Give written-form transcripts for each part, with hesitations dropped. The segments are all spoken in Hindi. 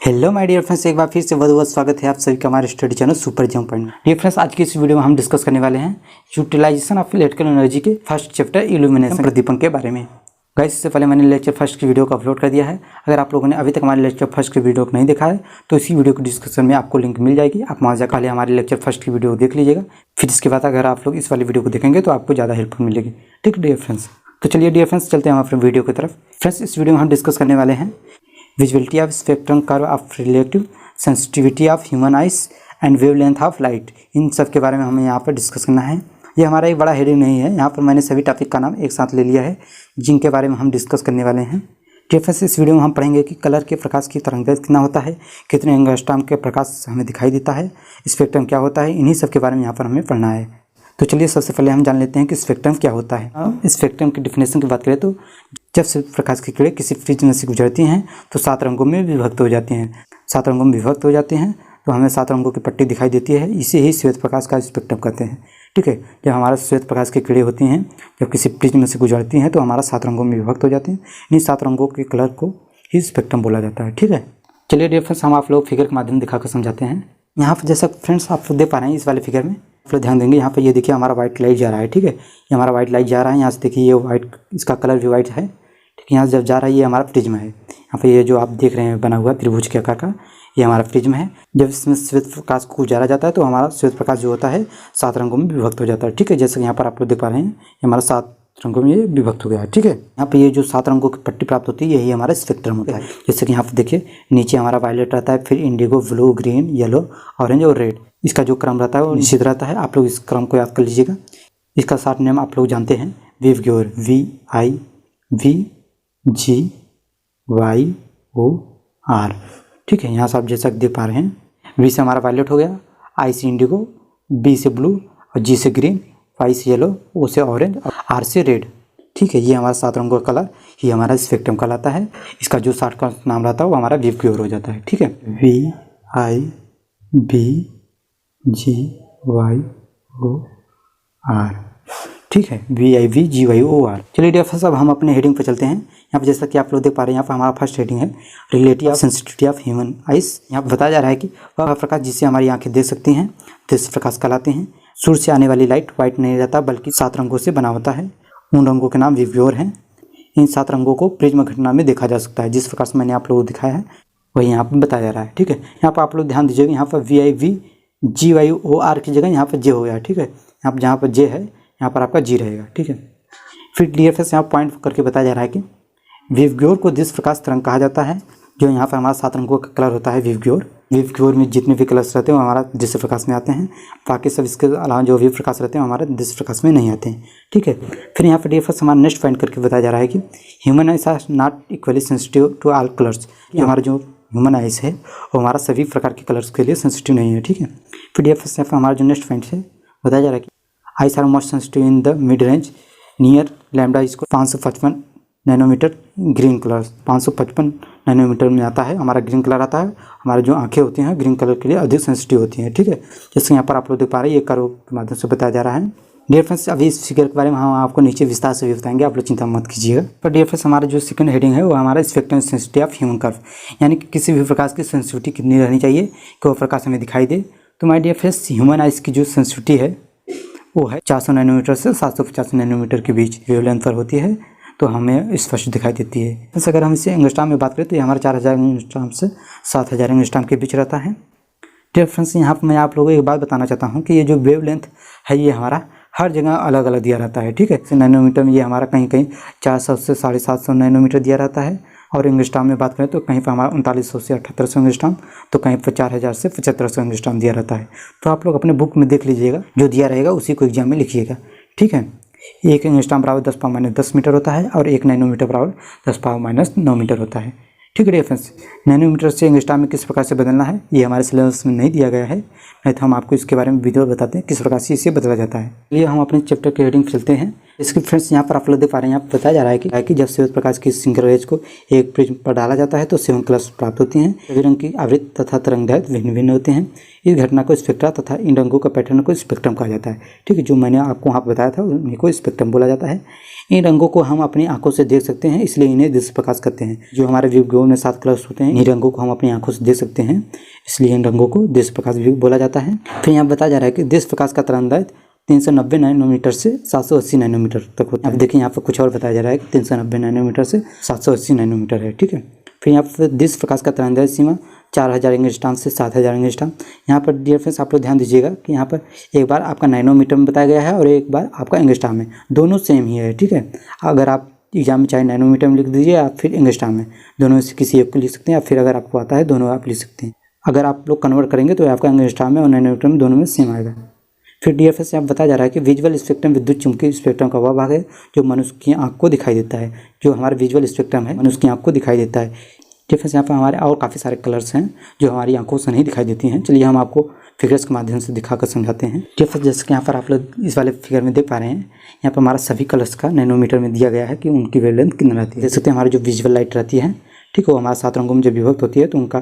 हेलो माय डियर फ्रेंड्स, एक बार फिर से बहुत स्वागत है आप सभी का हमारे study channel super jump point में। डियर फ्रेंड्स, आज की इस वीडियो में हम डिस्कस करने वाले हैं यूटिलाइजेशन ऑफ इलेक्ट्रिकल एनर्जी के फर्स्ट चैप्टर इल्यूमिनेशन प्रदीपन के बारे में। गाइस, इससे पहले मैंने लेक्चर फर्स्ट की वीडियो को अपलोड कर दिया है। अगर आप लोगों ने अभी तक हमारे लेक्चर फर्स्ट की वीडियो को नहीं देखा है तो इसी वीडियो के डिस्क्रिप्शन में आपको लिंक मिल जाएगी। आप वहाँ जाकर हमारे लेक्चर फर्स्ट की वीडियो देख लीजिएगा, फिर इसके बाद अगर आप लोग इस वाली वीडियो को देखेंगे तो आपको ज़्यादा हेल्पफुल मिलेगी। ठीक है डियर फ्रेंड्स, तो चलिए डियर फ्रेंड्स चलते हैं हम अपने वीडियो की तरफ। फ्रेंड्स, इस वीडियो में हम डिस्कस करने वाले हैं visibility of spectrum curve of relative sensitivity of human eyes and wavelength of light. इन सब के बारे में हमें यहाँ पर डिस्कस करना है। ये हमारा एक बड़ा हेडिंग नहीं है, यहाँ पर मैंने सभी टॉपिक का नाम एक साथ ले लिया है जिनके बारे में हम डिस्कस करने वाले हैं। डिफरेंस इस वीडियो में हम पढ़ेंगे कि कलर के प्रकाश की तरंगदैर्घ्य कितना होता है, कितने एंगस्ट्रॉम के प्रकाश हमें दिखाई देता है, स्पेक्ट्रम क्या होता है, इन्हीं सब के बारे में यहाँ पर हमें पढ़ना है। तो चलिए सबसे पहले हम जान लेते हैं कि स्पेक्ट्रम क्या होता है। स्पेक्ट्रम की डिफिनेशन की बात करें तो जब से प्रकाश की किरणें किसी प्रिज्म से गुजरती हैं तो 7 रंगों में विभक्त हो जाती हैं। 7 रंगों में विभक्त हो जाते हैं तो हमें 7 रंगों की पट्टी दिखाई देती है। इसे ही श्वेत प्रकाश का स्पेक्ट्रम कहते हैं। ठीक है, जब हमारा श्वेत प्रकाश की किरणें होती हैं, जब किसी प्रिज्म से गुजरती हैं तो हमारा 7 रंगों में विभक्त हो जाते हैं। इन्हीं 7 रंगों के कलर को ही स्पेक्ट्रम बोला जाता है। ठीक है, चलिए डियर फ्रेंड्स, हम आप लोग फिगर के माध्यम दिखाकर समझाते हैं। यहाँ पर जैसा फ्रेंड्स आप देख पा रहे हैं इस वाले फिगर में, आप ध्यान देंगे यहाँ पर ये देखिए हमारा व्हाइट लाइट जा रहा है। ठीक है, ये हमारा व्हाइट लाइट जा रहा है। यहाँ से देखिए ये व्हाइट, इसका कलर भी व्हाइट है। ठीक है, यहाँ से जब जा रहा है ये हमारा प्रिज्म है। यहाँ पे ये जो आप देख रहे हैं बना हुआ त्रिभुज के आकार का, ये हमारा प्रिज्म है। जब इसमें श्वेत प्रकाश को गुजारा जाता है तो हमारा श्वेत प्रकाश जो होता है 7 रंगों में विभक्त हो जाता है। ठीक है, जैसे यहाँ पर आप लोग देख पा रहे हैं ये हमारा 7 रंगों में ये विभक्त हो गया है। ठीक है, यहाँ पे ये जो 7 रंगों की पट्टी प्राप्त होती है यही हमारा स्पेक्ट्रम होता है। जैसे कि यहाँ पे देखिए नीचे हमारा वायलेट रहता है, फिर Indigo, blue, green, yellow, orange और रेड। इसका जो क्रम रहता है वो निश्चित रहता है। आप लोग इस क्रम को याद कर लीजिएगा। इसका शॉर्ट नेम आप लोग जानते हैं विवग्योर, VIVGYOR। ठीक है, यहाँ से आप जैसा देख पा रहे हैं V से हमारा वायलेट हो गया, I से इंडिगो, B से ब्लू और G से ग्रीन, Y से येलो, O से ऑरेंज और R से रेड। ठीक है, ये हमारा 7 रंगों का कलर ही हमारा स्पेक्ट्रम कहलाता है। इसका जो शॉर्ट का नाम रहता है वो हमारा विवग्योर हो जाता है। ठीक है, VIVGYOR। ठीक है, VIVGYOR। चलिए डियर फ्रेंड्स, अब हम अपने हेडिंग पर चलते हैं। यहाँ पर जैसा कि आप लोग देख पा रहे हैं यहाँ पर हमारा फर्स्ट हेडिंग है relative of sensitivity of human eyes. यहाँ पर बताया जा रहा है कि वह प्रकाश जिसे हमारी आंखें देख सकती हैं दृश्य प्रकाश कहलाते हैं। सूर्य से आने वाली लाइट व्हाइट नहीं रहता बल्कि 7 रंगों से बना होता है। उन रंगों के नाम विवग्योर हैं। इन 7 रंगों को प्रिज्म घटना में देखा जा सकता है। जिस प्रकार से मैंने आप लोगों को दिखाया है वही यहाँ पर बताया जा रहा है। ठीक है, यहाँ पर आप लोग ध्यान दीजिएगा, यहाँ पर VIVGYOR की जगह यहाँ पर J हो गया। ठीक है, यहाँ पर जहाँ पर J है यहाँ पर आपका G रहेगा। ठीक है, फिर डियर फ्रेंड्स यहाँ पॉइंट करके बताया जा रहा है कि विवग्योर को दृश्य प्रकाश तरंग कहा जाता है। जो यहाँ पर हमारा 7 रंगों का कलर होता है विवग्योर में जितने भी कलर्स रहते हैं वो हमारा दृश्य प्रकाश में आते हैं। बाकी सब इसके अलावा जो भी प्रकाश रहते हैं हमारे दृश्य प्रकाश में नहीं आते हैं। ठीक है, फिर यहाँ पर डियर फ्रेंड्स हमारा नेक्स्ट पॉइंट करके बताया जा रहा है कि human eyes are not equally sensitive to all colours. हमारा जो ह्यूमन आइज है वो हमारा सभी प्रकार के कलर्स के लिए सेंसिटिव नहीं है। ठीक है, फिर डियर फ्रेंड्स यहाँ पर हमारा जो नेक्स्ट पॉइंट है बताया जा रहा है कि eyes are most sensitive in the mid range near lambda इसको 555 नैनोमीटर ग्रीन कलर 555 नैनोमीटर में आता है। हमारा ग्रीन कलर आता है। हमारी जो आंखें होती हैं ग्रीन कलर के लिए अधिक सेंसिटिव होती हैं। ठीक है, जैसे यहाँ पर आप लोग देख पा रहे हैं ये कर्व के माध्यम से बताया जा रहा है। डियर फ्रेंड्स, अभी इस फिगर के बारे में हम आपको नीचे विस्तार से भी बताएंगे, आप लोग चिंता मत कीजिएगा। पर डियर फ्रेंड्स हमारा जो सेकंड हेडिंग है वो हमारा spectrum sensitivity of human curve, यानी कि किसी भी प्रकाश की सेंसिटिविटी कितनी रहनी चाहिए कि वो प्रकाश हमें दिखाई दे। तो my dear friends, human eyes की जो सेंसिटिविटी है वो है 400 नैनोमीटर से 750 नैनोमीटर के बीच वेवलेंथ पर होती है, तो हमें स्पष्ट दिखाई देती है। जैसे अगर हम इसे एंगस्ट्रॉम में बात करें तो ये हमारा 4000 एंगस्ट्रॉम से 7000 एंगस्ट्रॉम के बीच रहता है। डियर फ्रेंड्स, यहाँ पर मैं आप लोगों को एक बात बताना चाहता हूँ कि ये जो वेवलेंथ है ये हमारा हर जगह अलग अलग दिया रहता है। ठीक है, नैनोमीटर में ये हमारा कहीं कहीं 400 से 750 नैनोमीटर दिया रहता है, और एंगस्ट्रॉम में बात करें तो कहीं पर हमारा 3900 से 7800 एंगस्ट्रॉम, तो कहीं पर 4000 से 7500 एंगस्ट्रॉम दिया रहता है। तो आप लोग अपने बुक में देख लीजिएगा, जो दिया रहेगा उसी को एग्जाम में लिखिएगा। ठीक है, 1 एंगस्ट्रॉम बराबर 10⁻10 मीटर होता है और 1 नैनोमीटर बराबर 10⁻9 मीटर होता है। ठीक है डियर फ्रेंड्स, नैनोमीटर से एंगस्ट्रॉम में किस प्रकार से बदलना है ये हमारे सिलेबस में नहीं दिया गया है, नहीं तो हम आपको इसके बारे में वीडियो बताते हैं किस प्रकार से इसे बदला जाता है। चलिए हम अपने चैप्टर के हेडिंग चलते हैं। इसके फ्रेंड्स यहाँ पर आप लोग देख पा रहे हैं, यहाँ पर बताया जा रहा है कि जब श्वेत प्रकाश की सिंगल रेज को एक प्रिज्म पर डाला जाता है तो 7 कलर्स प्राप्त होती हैं। सभी रंग की आवृत्ति तथा तरंगदैर्घ्य भिन्न भिन्न होते हैं। इस घटना को स्पेक्ट्रा तथा इन रंगों का पैटर्न को स्पेक्ट्रम कहा जाता है। ठीक है, जो मैंने आपको वहाँ पर बताया था उन्हीं को स्पेक्ट्रम बोला जाता है। इन रंगों को हम अपनी आंखों से देख सकते हैं, इसलिए इन्हें दृश्य प्रकाश कहते हैं। जो हमारे विवग्यों में 7 कलर्स होते हैं, इन रंगों को हम अपनी आंखों से देख सकते हैं, इसलिए इन रंगों को दृश्य प्रकाश भी बोला जाता है। फिर यहाँ बताया जा रहा है कि दृश्य प्रकाश का तरंगदैर्घ्य 390 नैनोमीटर से 780 नैनोमीटर तक होता है। अब देखिए यहाँ पर कुछ और बताया जा रहा है कि 390 नैनोमीटर से 780 नैनोमीटर है। ठीक है, फिर यहाँ पर दृश्य प्रकाश का तरंगदैर्घ्य सीमा 4000 एंगस्ट्रॉम से 7000 एंगस्ट्रॉम। यहाँ पर डियर फ्रेंड्स आप लोग ध्यान दीजिएगा कि यहाँ पर एक बार आपका नैनोमीटर में बताया गया है और एक बार आपका एंगस्ट्रॉम में, दोनों सेम ही है। ठीक है, अगर आप एग्जाम में चाहे नैनोमीटर में लिख दीजिए या फिर एंगस्ट्रॉम में, दोनों में से किसी एक को लिख सकते हैं, या फिर अगर आपको आता है दोनों आप लिख सकते हैं। अगर आप लोग कन्वर्ट करेंगे तो आपका एंगस्ट्रॉम में और नैनोमीटर में दोनों में सेम आएगा। फिर डीएफएस से आप बताया जा रहा है कि विजुअल स्पेक्ट्रम विद्युत चुंबकीय स्पेक्ट्रम का वह भाग है जो मनुष्य की आंख को दिखाई देता है। जो हमारा विजुअल स्पेक्ट्रम है मनुष्य की आंख को दिखाई देता है। डीएफएस यहाँ पर हमारे और काफ़ी सारे कलर्स हैं जो हमारी आंखों से नहीं दिखाई देती हैं। चलिए हम आपको फिगर्स के माध्यम से दिखाकर समझाते हैं। डीएफएस जैसे कि यहाँ पर आप लोग इस वाले फिगर में देख पा रहे हैं, यहाँ पर हमारा सभी कलर्स का नैनोमीटर में दिया गया है कि उनकी वेवलेंथ कितना रहती है। देख सकते हैं हमारी जो विजुअल लाइट रहती है, ठीक है, वो हमारे 7 रंगों में जब विभक्त होती है तो उनका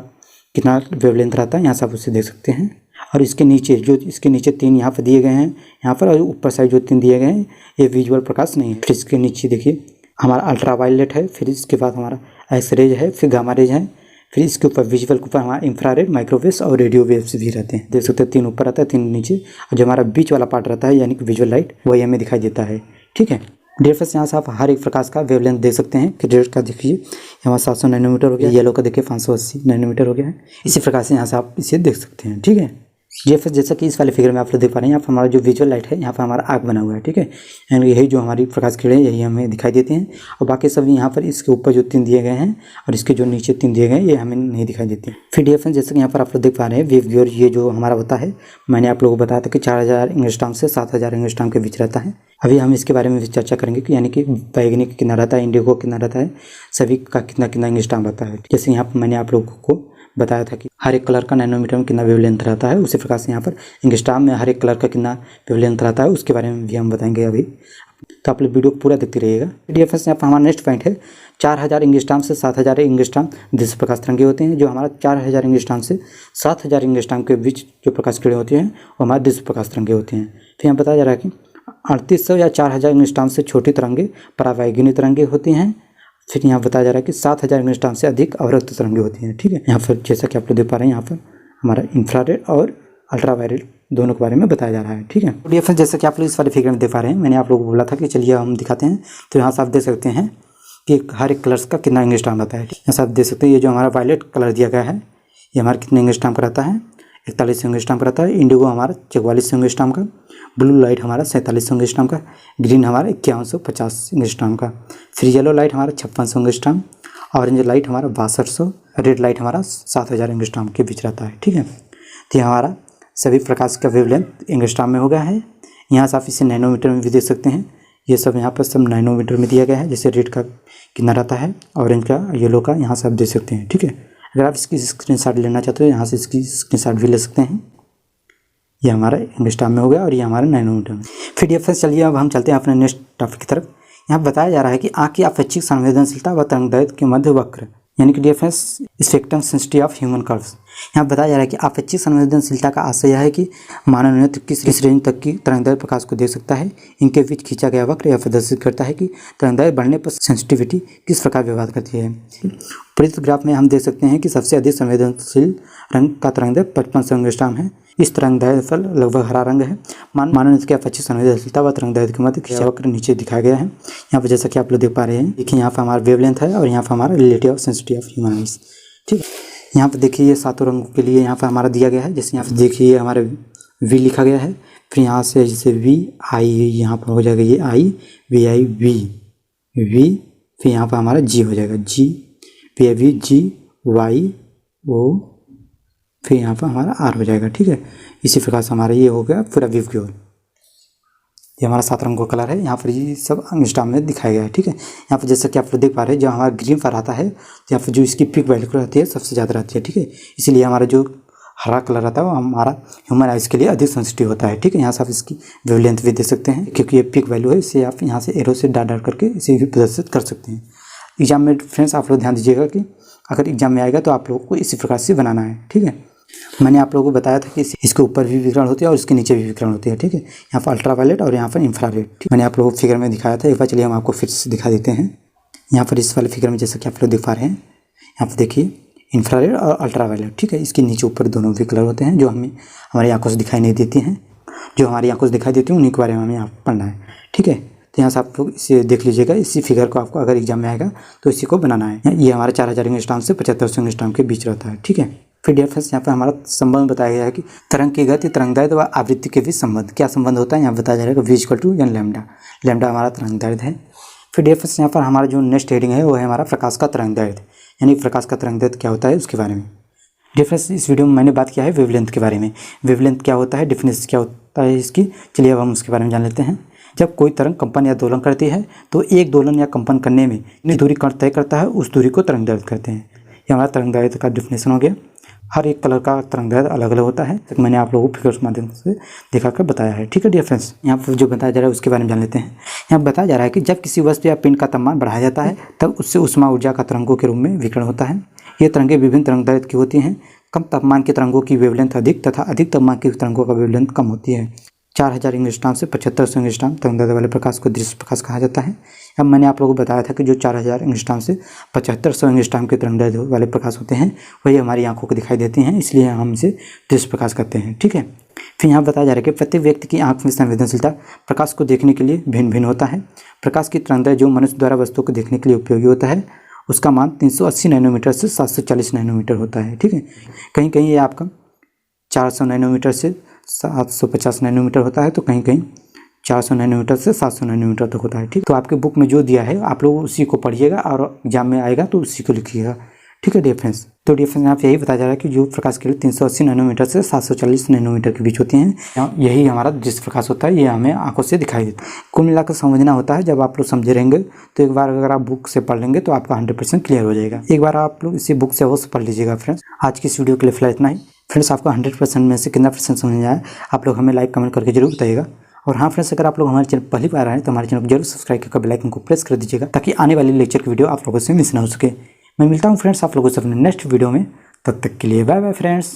कितना वेवलेंथ रहता है, यहाँ से आप उससे देख सकते हैं। और इसके नीचे जो इसके नीचे 3 यहाँ पर दिए गए हैं यहाँ पर, और ऊपर साइड जो 3 दिए गए हैं ये विजुअल प्रकाश नहीं है। फिर इसके नीचे देखिए हमारा अल्ट्रा वायलेट है, फिर इसके बाद हमारा एक्स रेज है, फिर गामा रेज है, फिर इसके ऊपर विजुअल के ऊपर हमारा इंफ्रारेड, माइक्रोवेव्स और रेडियो वेव्स भी रहते हैं। देख सकते हैं 3 ऊपर रहता है 3 नीचे, और जो हमारा बीच वाला पार्ट रहता है यानी कि विजुअल लाइट वही हमें दिखाई देता है। ठीक है, डीएफएस यहाँ से आप हर एक प्रकाश का वेवलेंथ दे सकते हैं कि रेड का देखिए हमारा 700 नैनोमीटर हो गया, येलो का देखिए 580 नैनोमीटर हो गया है। इसी प्रकार से यहाँ से आप इसे देख सकते हैं। ठीक है, डीएफएस जैसा कि इस वाले फिगर में आप लोग देख पा रहे हैं, यहाँ पर हमारा जो विजुअल लाइट है यहाँ पर हमारा आग बना हुआ है। ठीक है, यानी यही जो हमारी प्रकाश किरणें यही हमें दिखाई देती हैं, और बाकी सभी यहाँ पर इसके ऊपर जो 3 दिए गए हैं और इसके जो नीचे 3 दिए गए हैं ये हमें नहीं दिखाई देते। फिर डीएफएस जैसे कि यहाँ पर आप लोग देख पा रहे हैं वेवगियर, ये जो हमारा होता है मैंने आप लोगों को बताया था कि 4000 एंगस्ट्रॉम से 7000 एंगस्ट्रॉम के बीच रहता है। अभी हम इसके बारे में भी चर्चा करेंगे कि यानी कि बैगनी कितना रहता है, इंडिगो कितना रहता है, सभी का कितना कितना एंगस्ट्रॉम रहता है। जैसे यहाँ पर मैंने आप लोगों को बताया था कि हर एक कलर का नैनोमीटर में कितना वेवलेंथ रहता है, उसी प्रकार से यहाँ पर एंगस्ट्रॉम में हर एक कलर का कितना वेवलेंथ रहता है उसके बारे में भी हम बताएंगे अभी। तो आप लोग वीडियो को पूरा देखते रहिएगा। डीएफएस यहाँ पर हमारा नेक्स्ट पॉइंट है 4000 एंगस्ट्रॉम से 7000 एंगस्ट्रॉम दृश्य प्रकाश तरंगे होते हैं। जो हमारा 4000 एंगस्ट्रॉम से 7000 एंगस्ट्रॉम के बीच जो प्रकाश किरणें होती हैं वो हमारे दृश्य प्रकाश तरंगे होते हैं। फिर यहाँ बताया जा रहा है कि 3800 या 4000 एंगस्ट्रॉम से छोटी तरंगे परावैगनी तरंगे होती हैं। फिर यहाँ बताया जा रहा है कि 7000 एंगस्ट्रॉम से अधिक अवरक्त तरंगे होती हैं। ठीक है, यहाँ पर जैसा कि आप लोग देख पा रहे हैं यहाँ पर हमारा इंफ्रारेड और अल्ट्रावायलेट दोनों के बारे में बताया जा रहा है। ठीक है, डीएफएस जैसा कि आप लोग इस वाले फिगर में देख पा रहे हैं, मैंने आप लोगों को बोला था कि चलिए हम दिखाते हैं। तो यहाँ से आप देख सकते हैं कि हर एक कलर्स का कितना एंगस्ट्रॉम रहता है। यहाँ से आप देख सकते हैं ये जो हमारा वायलेट कलर दिया गया है ये हमारा कितने एंगस्ट्रॉम का रहता है, 41 एंगस्ट्रॉम का रहता है। इंडिगो हमारा 44 एंगस्ट्रॉम का, ब्लू लाइट हमारा 47 एंगस्ट्रॉम का, ग्रीन हमारा 5150 एंगस्ट्रॉम का, फिर येलो लाइट हमारा 5600 एंगस्ट्रॉम, ऑरेंज लाइट हमारा 6200, रेड लाइट हमारा 7000 एंगस्ट्रॉम के बीच रहता है। ठीक है, तो हमारा सभी प्रकाश का वेवलेंथ एंगस्ट्रॉम में हो गया है। यहाँ से आप इसे नैनोमीटर में भी देख सकते हैं, ये सब यहाँ पर सब नैनोमीटर में दिया गया है। जैसे रेड का कितना रहता है, ऑरेंज का, येलो का, यहाँ से आप देख सकते हैं। ठीक है, अगर आप इसकी स्क्रीनशॉट लेना चाहते हो यहाँ से इसकी स्क्रीनशॉट भी ले सकते हैं। ये हमारा एंगस्ट्रॉम में हो गया और ये हमारा नैनोमीटर में। फिर डीएफएस चलिए अब हम चलते हैं अपने नेक्स्ट टॉपिक की तरफ। यहाँ बताया जा रहा है कि आँख की अपेक्षित संवेदनशीलता व तरंगदैर्घ्य के मध्य वक्र यानी कि DFS spectrum sensitivity of human curves. यहाँ बताया जा रहा है कि अपेक्षित संवेदनशीलता का आशय यह है कि मानव नेत्र किस रेंज तक की तरंगदैर्घ्य प्रकाश को देख सकता है। इनके बीच खींचा गया वक्र यह प्रदर्शित करता है कि तरंगदैर्घ्य बढ़ने पर सेंसिटिविटी किस प्रकार व्यवहार करती है। प्रयुक्त ग्राफ में हम देख सकते हैं कि सबसे अधिक संवेदनशील रंग का तरंगदैर्घ्य 5500 एंगस्ट्रॉम है। इस तरंगदैर्घ्य पर लगभग हरा रंग है। मानव नेत्र की अपेक्षित संवेदनशीलता व तरंगदैर्घ्य के मध्य खींचा वक्र नीचे दिखाया गया है। यहाँ पर जैसा कि आप लोग देख पा रहे हैं, देखिए यहाँ पर हमारा वेवलेंथ है और यहाँ पर हमारा relative sensitivity of human eyes. ठीक है, यहाँ पर देखिए ये 7 रंगों के लिए यहाँ पर हमारा दिया गया है। जैसे यहाँ पर देखिए हमारा वी लिखा गया है, फिर यहाँ से जैसे वी आई यहाँ पर हो जाएगा, ये I V I V V, फिर यहाँ पर हमारा जी हो जाएगा, G V I V G Y O, फिर यहाँ पर हमारा आर हो जाएगा। ठीक है, इसी प्रकार से हमारा ये हो गया पूरा विवग्योर। ये हमारा 7 रंगों का कलर है, यहाँ पर ये सब एंगस्ट्रॉम में दिखाया गया है। ठीक है, यहाँ पर जैसा कि आप लोग देख पा रहे हैं, जब हमारा ग्रीन पर आता है तो यहाँ पर जो इसकी पीक वैल्यू रहती है सबसे ज़्यादा रहती है। ठीक है, इसीलिए हमारा जो हरा कलर रहता है वो हमारा ह्यूमन आइज़ के लिए अधिक सेंसिटिव होता है। ठीक है, यहाँ से आप इसकी वेवलेंथ भी दे सकते हैं, क्योंकि ये पिक वैल्यू है, इसे आप यहाँ से एरो से डाल करके इसे भी प्रदर्शित कर सकते हैं। एग्जाम में फ्रेंड्स आप लोग ध्यान दीजिएगा कि अगर एग्जाम में आएगा तो आप लोगों को इसी प्रकार से बनाना है। ठीक है, मैंने आप लोगों को बताया था कि इसके ऊपर भी विकिरण होते हैं और इसके नीचे भी विकिरण होते हैं। ठीक है, यहाँ पर अल्ट्रावायलेट और यहाँ पर इंफ्रारेड। ठीक, मैंने आप लोगों को फिगर में दिखाया था, एक बार चलिए हम आपको फिर से दिखा देते हैं। यहाँ पर इस वाले फिगर में जैसा कि आप लोग दिख पा रहे हैं, यहाँ पर देखिए इंफ्रारेड और अल्ट्रावायलेट। ठीक है, इसके नीचे ऊपर दोनों भी कलर होते हैं जो हमें हमारी आंखों से दिखाई नहीं देती हैं। जो हमारी आंखों से दिखाई देती हैं उन्हीं के बारे में हमें यहाँ पढ़ना है। ठीक है, तो यहाँ से आप लोग इसे देख लीजिएगा, इसी फिगर को आपको अगर एग्जाम में आएगा तो इसी को बनाना है। ये हमारा 4000 एंगस्ट्रॉम से 7500 एंगस्ट्रॉम के बीच रहता है। ठीक है, फिर डियर फ्रेंड्स यहाँ पर हमारा संबंध बताया गया है कि तरंग की गति, तरंगदैर्घ्य व आवृत्ति के बीच संबंध। क्या संबंध होता है यहाँ बताया जा रहा है, v = n लैम्डा। लैम्डा हमारा तरंगदैर्घ्य है। फिर डियर फ्रेंड्स यहाँ पर हमारा जो नेक्स्ट हेडिंग है वो है हमारा प्रकाश का तरंगदैर्घ्य, यानी प्रकाश का तरंगदैर्घ्य क्या होता है उसके बारे में। डियर फ्रेंड्स इस वीडियो में मैंने बात किया है वेवलेंथ के बारे में। वेवलेंथ क्या होता है, डेफिनेशन क्या होता है इसकी, चलिए अब हम उसके बारे में जान लेते हैं। जब कोई तरंग कंपन या दोलन करती है तो एक दोलन या कंपन करने में जितनी दूरी कण तय करता है उस दूरी को तरंगदैर्घ्य कहते हैं। ये हमारा तरंगदैर्घ्य का डेफिनेशन हो गया। हर एक कलर का तरंगदैर्घ्य अलग अलग होता है, तो मैंने आप लोगों को फिगर के माध्यम से दिखाकर बताया है। ठीक है डियर फ्रेंड्स, यहाँ पर जो बताया जा रहा है उसके बारे में जान लेते हैं। यहाँ बताया जा रहा है कि जब किसी वस्तु या पिंड का तापमान बढ़ाया जाता है तब उससे ऊष्मा ऊर्जा का तरंगों के रूप में विकिरण होता है। ये तरंगें विभिन्न तरंगदैर्घ्य की होती हैं। कम तापमान के तरंगों की वेवलेंथ अधिक तथा अधिक तापमान की तरंगों का वेवलेंथ कम होती है। 4000 एंगस्ट्रॉम से 7500 एंगस्ट्रॉम तरंगदैर्घ्य वाले प्रकाश को दृश्य प्रकाश कहा जाता है। अब मैंने आप लोगों को बताया था कि जो 4000 एंगस्ट्रॉम से 7500 एंगस्ट्रॉम के तरंगदैर्घ्य वाले प्रकाश होते हैं वही हमारी आंखों को दिखाई देती हैं, इसलिए हम इसे दृश्य प्रकाश कहते हैं। ठीक है, फिर यहाँ बताया जा रहा है कि प्रत्येक व्यक्ति की आंख में संवेदनशीलता प्रकाश को देखने के लिए भिन्न भिन्न होता है। प्रकाश की तरंगदैर्घ्य जो मनुष्य द्वारा वस्तुओं को देखने के लिए उपयोगी होता है उसका मान 380 नैनोमीटर से 740 नैनोमीटर होता है। ठीक है, कहीं कहीं ये आपका 400 नैनोमीटर से 750 नैनोमीटर होता है, तो कहीं कहीं 400 नैनोमीटर से 700 नैनोमीटर तक होता है। ठीक, तो आपके बुक में जो दिया है आप लोग उसी को पढ़िएगा और एग्जाम में आएगा तो उसी को लिखिएगा। ठीक है डियर फ्रेंड्स, तो डियर फ्रेंड्स यहाँ पे यही बताया जा रहा है कि जो प्रकाश की किरण 380 नैनोमीटर से 740 नैनोमीटर के बीच होती हैं, यही हमारा दृश्य प्रकाश होता है, ये हमें आंखों से दिखाई देता है। कुल मिलाकर समझना होता है, जब आप लोग समझे रहेंगे तो एक बार अगर आप बुक से पढ़ लेंगे तो आपका 100% क्लियर हो जाएगा। एक बार आप लोग इसी बुक से अवश्य पढ़ लीजिएगा। फ्रेंड्स आज की इस वीडियो के लिए फिलहाल इतना ही। फ्रेंड्स आपको 100% में से कितना % समझ आया आप लोग हमें लाइक कमेंट करके जरूर बताइएगा। और हाँ फ्रेंड्स, अगर आप लोग हमारे चैनल पहली बार आए हैं तो हमारे चैनल को जरूर सब्सक्राइब करके बेल आइकन को प्रेस कर दीजिएगा, ताकि आने वाली लेक्चर की वीडियो आप लोगों से मिस ना हो सके। मैं मिलता हूँ फ्रेंड्स आप लोगों से अपने नेक्स्ट वीडियो में, तब तक के लिए बाय बाय फ्रेंड्स।